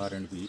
R&B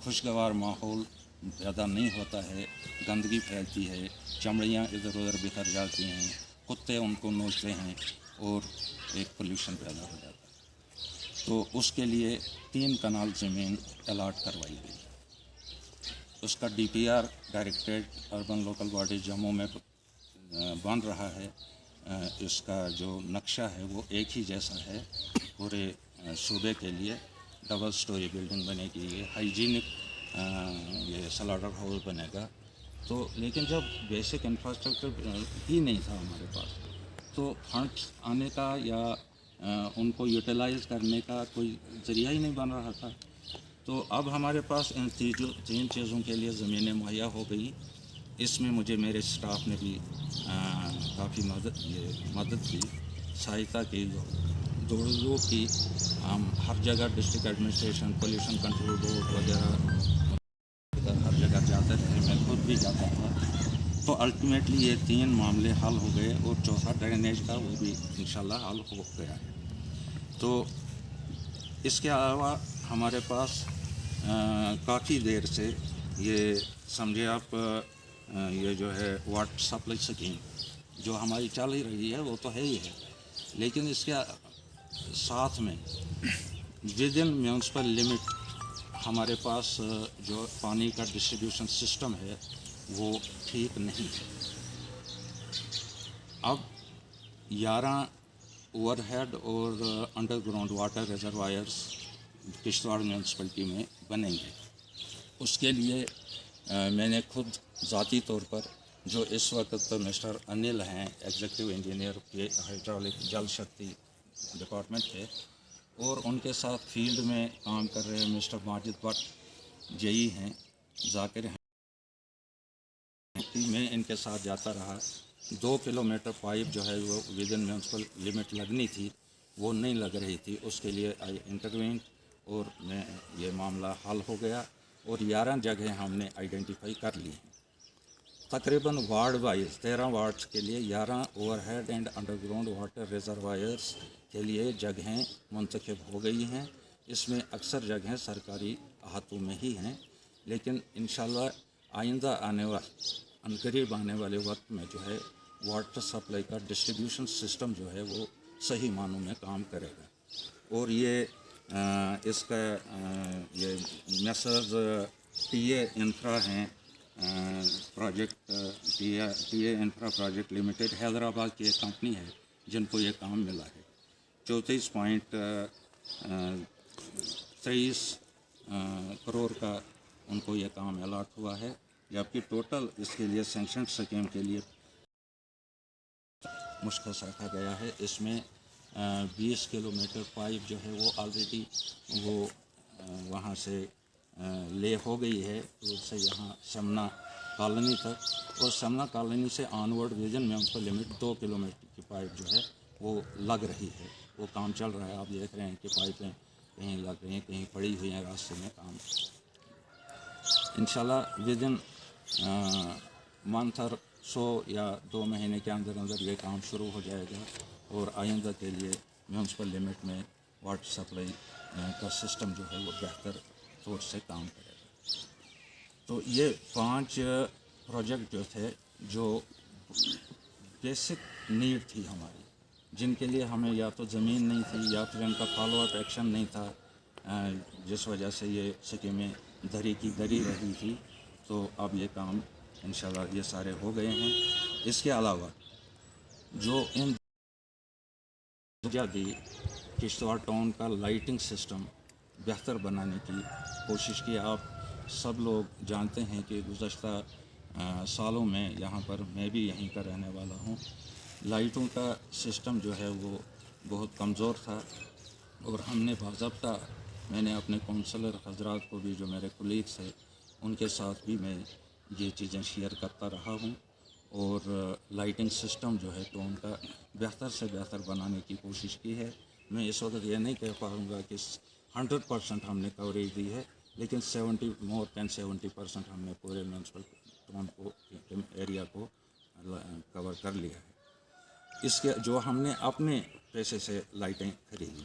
خوشگوار ماحول پیدا نہیں ہوتا ہے، گندگی پھیلتی ہے، چمڑیاں ادھر ادھر بکھر جاتی ہیں، کتے ان کو نوچتے ہیں اور ایک پولیوشن پیدا ہو جاتا ہے۔ تو اس کے لیے 3 کنال زمین الاٹ کروائی گئی۔ اس کا D P R directorate urban local body Jammu میں بن رہا ہے۔ اس کا جو نقشہ ہے وہ ایک ہی جیسا ہے پورے صوبے کے لیے۔ ڈبل سٹوری بلڈنگ بنے گی، یہ ہائیجینک یہ سلاڈر ہاؤس بنے گا۔ تو لیکن جب بیسک انفراسٹرکچر ہی نہیں تھا ہمارے پاس، تو فنڈس آنے کا یا ان کو یوٹیلائز کرنے کا کوئی ذریعہ ہی نہیں بن رہا تھا۔ تو اب ہمارے پاس ان 3 چیزوں کے لیے زمینیں مہیا ہو گئی۔ اس میں مجھے میرے اسٹاف نے بھی کافی مدد کی، سہایتا کی، دوڑ کی۔ ہم ہر جگہ district administration, pollution control board وغیرہ ہر جگہ جاتے رہے، میں خود بھی جاتا تھا۔ تو الٹیمیٹلی یہ 3 معاملے حل ہو گئے، اور چوتھا ڈرینیج کا وہ بھی انشاءاللہ حل ہو گیا ہے۔ تو اس کے علاوہ ہمارے پاس کافی دیر سے یہ سمجھے آپ یہ جو ہے واٹر سپلائی اسکیم جو ہماری چل ہی رہی ہے وہ تو ہے ہی ہے، لیکن اس کے ساتھ میں ود ان میونسپل لمٹ ہمارے پاس جو پانی کا ڈسٹریبیوشن سسٹم ہے وہ ٹھیک نہیں ہے۔ اب 11 اوور ہیڈ اور under ground water ریزروائرس Kishtwar municipality میں بنیں گے۔ اس کے لیے میں نے خود ذاتی طور پر، جو اس وقت مسٹر انل ہیں ایگزیکٹو انجینئر کے ہائیڈرولک جل شکتی ڈپارٹمنٹ کے، اور ان کے ساتھ فیلڈ میں کام کر رہے مسٹر ماجد بٹ جئی ہیں، ذاکر ہیں، میں ان کے ساتھ جاتا رہا۔ 2 کلومیٹر پائپ جو ہے وہ ود ان میونسپل لمٹ لگنی تھی، وہ نہیں لگ رہی تھی۔ اس کے لیے آئی انٹروینٹ اور میں یہ معاملہ حل ہو گیا، اور 11 جگہیں ہم نے آئیڈینٹیفائی کر لی ہیں۔ تقریباً وارڈ وائز 13 وارڈس کے لیے 11 overhead and underground water reservoirs کے لیے جگہیں منتخب ہو گئی ہیں۔ اس میں اکثر جگہیں سرکاری احاطوں میں ہی ہیں، لیکن انشاءاللہ آئندہ قریب آنے والے وقت میں جو ہے واٹر سپلائی کا ڈسٹریبیوشن سسٹم جو ہے وہ صحیح معنوں میں کام کرے گا۔ اور یہ اس کا یہ میسرز ٹی اے انفرا ہیں، project T A infra project limited Hyderabad کی ایک کمپنی ہے جن کو یہ کام ملا ہے۔ 34.23 کروڑ کا ان کو یہ کام الاٹ ہوا ہے، جبکہ ٹوٹل اس کے لیے سینکشن اسکیم کے لیے مشخص رکھا گیا ہے۔ اس میں 20 کلومیٹر پائپ جو ہے وہ آلریڈی وہ وہاں سے لے ہو گئی ہے، اس سے یہاں سمنا کالونی تک، اور سمنا کالونی سے onward vision municipal limit 2 kilometre کی پائپ جو ہے وہ لگ رہی ہے، وہ کام چل رہا ہے۔ آپ دیکھ رہے ہیں کہ پائپیں کہیں لگ رہی ہیں، کہیں پڑی ہوئی ہیں راستے میں۔ کام انشاءاللہ ود ان منتھ اور 100 یا 2 مہینے کے اندر اندر یہ کام شروع ہو جائے گا، اور آئندہ کے لیے میونسپل لمٹ میں واٹر سپلائی کا سسٹم جو ہے وہ بہتر طور سے کام کرے گا۔ تو یہ 5 پروجیکٹ جو تھے، جو بیسک نیڈ تھی ہماری، جن کے لیے ہمیں یا تو زمین نہیں تھی یا پھر ان کا فالو اپ ایکشن نہیں تھا، جس وجہ سے یہ اسکیمیں دھری کی دھری رہی تھی، تو اب یہ کام انشاءاللہ یہ سارے ہو گئے ہیں۔ اس کے علاوہ جو ان دی کشتواڑ ٹاؤن کا لائٹنگ سسٹم بہتر بنانے کی کوشش کی۔ آپ سب لوگ جانتے ہیں کہ گزشتہ سالوں میں یہاں پر، میں بھی یہیں کا رہنے والا ہوں، لائٹوں کا سسٹم جو ہے وہ بہت کمزور تھا، اور ہم نے باضابطہ، میں نے اپنے کونسلر حضرات کو بھی، جو میرے کولیگس ہیں ان کے ساتھ بھی میں یہ چیزیں شیئر کرتا رہا ہوں، اور لائٹنگ سسٹم جو ہے ٹاؤن کا بہتر سے بہتر بنانے کی کوشش کی ہے۔ میں اس وقت یہ نہیں کہہ پاؤں گا کہ 100% ہم نے کوریج دی ہے، لیکن 70% ہم نے پورے میونسپل ٹاؤن کو، ایریا کو کور کر لیا ہے۔ اس کے جو ہم نے اپنے پیسے سے لائٹیں خریدی،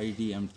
IDMT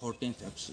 14th FC,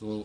2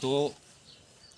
2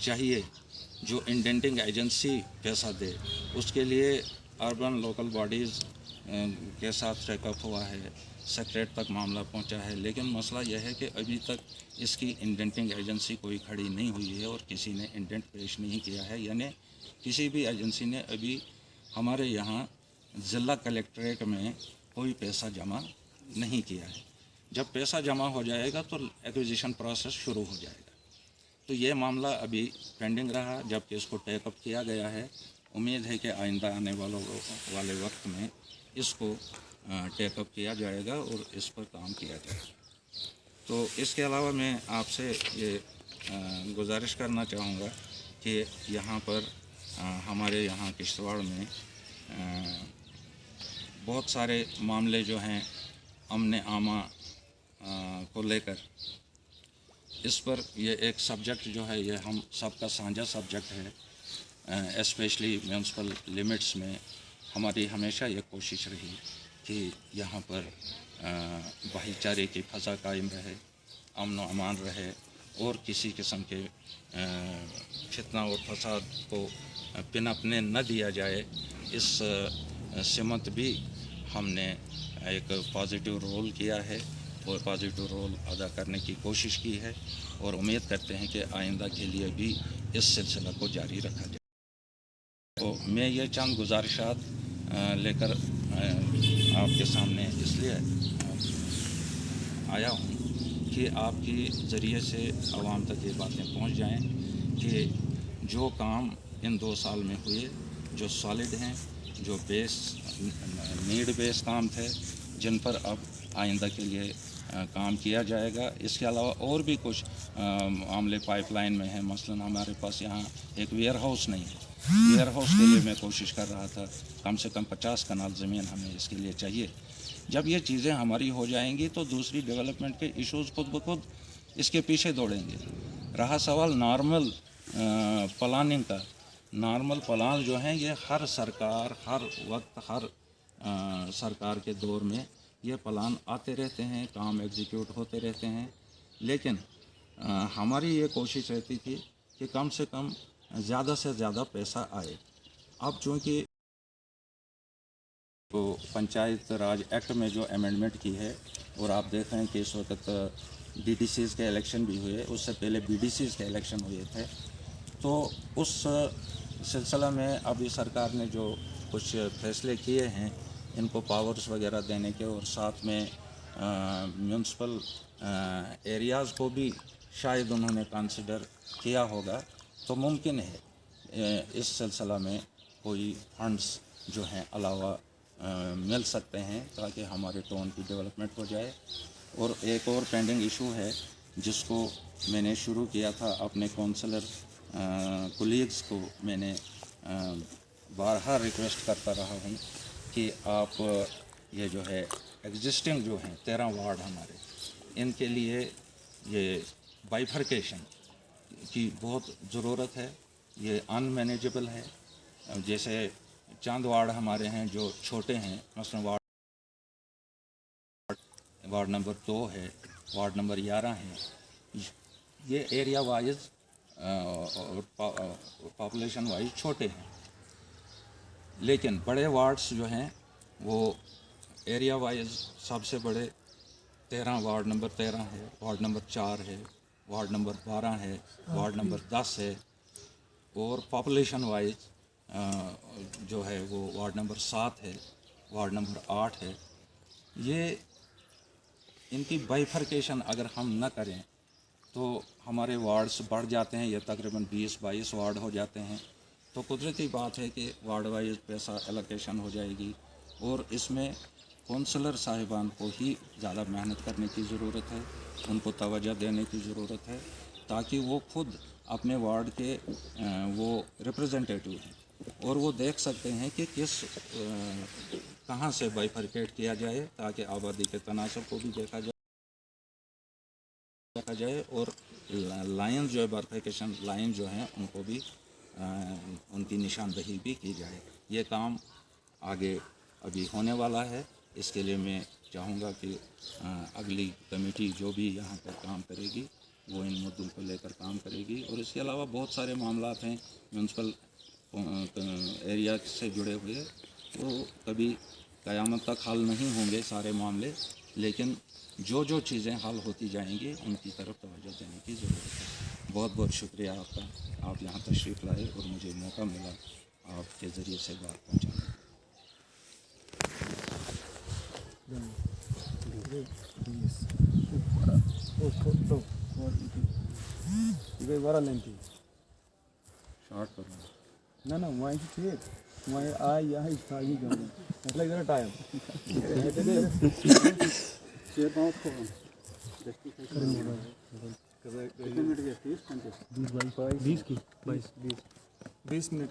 چاہیے جو انڈینٹنگ ایجنسی پیسہ دے، اس کے لیے اربن لوکل باڈیز کے ساتھ چیک اپ ہوا ہے، سیکریٹ تک معاملہ پہنچا ہے، لیکن مسئلہ یہ ہے کہ ابھی تک اس کی انڈینٹنگ ایجنسی کوئی کھڑی نہیں ہوئی ہے اور کسی نے انڈینٹ پیش نہیں کیا ہے، یعنی کسی بھی ایجنسی نے ابھی ہمارے یہاں ضلع کلیکٹریٹ میں کوئی پیسہ جمع نہیں کیا ہے۔ جب پیسہ جمع ہو جائے گا تو ایکوزیشن پروسیس شروع ہو جائے گا۔ تو یہ معاملہ ابھی پینڈنگ رہا، جبکہ اس کو ٹیک اپ کیا گیا ہے۔ امید ہے کہ آئندہ آنے والے وقت میں اس کو ٹیک اپ کیا جائے گا اور اس پر کام کیا جائے گا۔ تو اس کے علاوہ میں آپ سے یہ گزارش کرنا چاہوں گا کہ یہاں پر ہمارے یہاں کشتواڑ میں بہت سارے معاملے جو ہیں امن عامہ کو لے کر، اس پر یہ ایک سبجیکٹ جو ہے یہ ہم سب کا سانجھا سبجیکٹ ہے۔ اسپیشلی میونسپل لمٹس میں ہماری ہمیشہ یہ کوشش رہی کہ یہاں پر بھائی چارے کی فضا قائم رہے، امن و امان رہے اور کسی قسم کے فتنہ اور فساد کو پنپنے نہ دیا جائے۔ اس سمت بھی ہم نے ایک پازیٹیو رول کیا ہے اور پازیٹیو رول ادا کرنے کی کوشش کی ہے، اور امید کرتے ہیں کہ آئندہ کے لیے بھی اس سلسلہ کو جاری رکھا جائے۔ تو میں یہ چند گزارشات لے کر آپ کے سامنے اس لیے آیا ہوں کہ آپ کے ذریعے سے عوام تک یہ باتیں پہنچ جائیں کہ جو کام ان 2 سال میں ہوئے، جو سالڈ ہیں، جو نیڈ بیس کام تھے، جن پر اب آئندہ کے لیے کام کیا جائے گا۔ اس کے علاوہ اور بھی کچھ معاملے پائپ لائن میں ہیں۔ مثلاً ہمارے پاس یہاں ایک ویئر ہاؤس نہیں ہے۔ ویئر ہاؤس کے لیے میں کوشش کر رہا تھا، کم سے کم 50 کنال زمین ہمیں اس کے لیے چاہیے۔ جب یہ چیزیں ہماری ہو جائیں گی تو دوسری ڈیولپمنٹ کے ایشوز خود بخود اس کے پیچھے دوڑیں گے۔ رہا سوال نارمل پلاننگ کا، نارمل پلان جو ہیں یہ ہر سرکار، ہر وقت، ہر سرکار کے دور میں یہ پلان آتے رہتے ہیں، کام ایگزیکیوٹ ہوتے رہتے ہیں، لیکن ہماری یہ کوشش رہتی تھی کہ کم سے کم زیادہ سے زیادہ پیسہ آئے۔ اب چونکہ تو پنچایت راج ایکٹ میں جو امینڈمنٹ کی ہے، اور آپ دیکھ رہے ہیں کہ اس وقت ڈی ڈی سیز کے الیکشن بھی ہوئے، اس سے پہلے بی ڈی سیز کے الیکشن ہوئے تھے، تو اس سلسلہ میں ابھی سرکار نے جو کچھ فیصلے کیے ہیں ان کو پاورز وغیرہ دینے کے، اور ساتھ میں میونسپل ایریاز کو بھی شاید انہوں نے کنسیڈر کیا ہوگا، تو ممکن ہے اس سلسلہ میں کوئی فنڈز جو ہیں علاوہ مل سکتے ہیں تاکہ ہمارے ٹاؤن کی ڈیولپمنٹ ہو جائے۔ اور ایک اور پینڈنگ ایشو ہے جس کو میں نے شروع کیا تھا اپنے کونسلر کولیگز کو، میں نے بارہا ریکویسٹ کرتا رہا ہوں کہ آپ یہ جو ہے ایگزسٹنگ جو ہیں 13 وارڈ ہمارے، ان کے لیے یہ بائیفرکیشن کی بہت ضرورت ہے، یہ ان مینیجبل ہے۔ جیسے چند وارڈ ہمارے ہیں جو چھوٹے ہیں، مثلا وارڈ نمبر 2 ہے، وارڈ نمبر 11 ہے، یہ ایریا وائز پاپولیشن وائز چھوٹے ہیں، لیکن بڑے وارڈز جو ہیں وہ ایریا وائز سب سے بڑے 13 وارڈ نمبر 13 ہے، وارڈ نمبر 4 ہے، وارڈ نمبر 12 ہے، وارڈ نمبر 10 ہے، اور پاپولیشن وائز جو ہے وہ وارڈ نمبر 7 ہے، وارڈ نمبر 8 ہے۔ یہ ان کی بائیفرکیشن اگر ہم نہ کریں تو ہمارے وارڈز بڑھ جاتے ہیں، یہ تقریباً 20-22 وارڈ ہو جاتے ہیں، تو قدرتی بات ہے کہ وارڈ وائز پیسہ الوکیشن ہو جائے گی، اور اس میں کونسلر صاحبان کو ہی زیادہ محنت کرنے کی ضرورت ہے، ان کو توجہ دینے کی ضرورت ہے، تاکہ وہ خود اپنے وارڈ کے وہ ریپریزنٹیٹیو ہیں، اور وہ دیکھ سکتے ہیں کہ کہاں سے بائیفرکیٹ کیا جائے تاکہ آبادی کے تناسب کو بھی دیکھا جائے اور لائن جو ہے بائیفرکیشن لائن جو ہیں ان کو بھی ان کی نشاندہی بھی کی جائے۔ یہ کام آگے ابھی ہونے والا ہے، اس کے لیے میں چاہوں گا کہ اگلی کمیٹی جو بھی یہاں پر کام کرے گی وہ ان مدعوں کو لے کر کام کرے گی. اور اس کے علاوہ بہت سارے معاملات ہیں میونسپل ایریا سے جڑے ہوئے، وہ کبھی قیامت تک حل نہیں ہوں گے سارے معاملے، لیکن جو چیزیں حل ہوتی جائیں گی ان کی طرف توجہ دینے کی ضرورت ہے. بہت بہت شکریہ آپ کا، آپ یہاں تشریف لائے اور مجھے موقع ملا آپ کے ذریعے سے بات پہنچانے کا. شارٹ کروں نہ وہیں ٹھیک وہیں آئے یہ لگا ٹائم بیس منٹ